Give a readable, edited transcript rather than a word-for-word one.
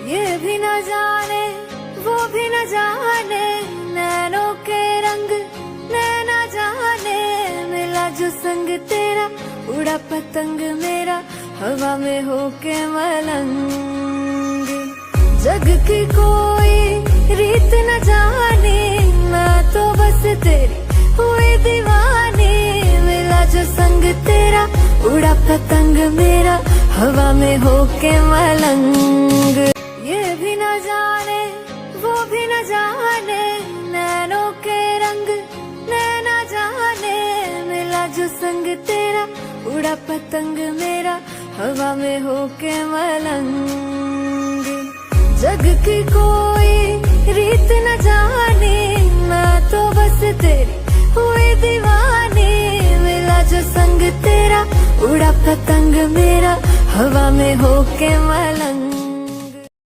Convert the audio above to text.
ये भी न जाने वो भी न जाने, नैनों के रंग नैना जाने। मिला जो संग तेरा, उड़ा पतंग मेरा, हवा में होके मलंग। जग की कोई रीत न जाने, मैं तो बस तेरी हुई दीवानी। मिला जो संग तेरा, उड़ा पतंग मेरा, हवा में होके मलंग। ये भी न जाने वो भी न जाने, नैनों के रंग नैना जाने। मिला जो संग तेरा, उड़ा पतंग मेरा, हवा में होके मलंग। जग की कोई रीत न जाने, मैं तो बस तेरी हुई दीवानी। मिला जो संग तेरा, उड़ा पतंग मेरा, हवा में होके मलंग।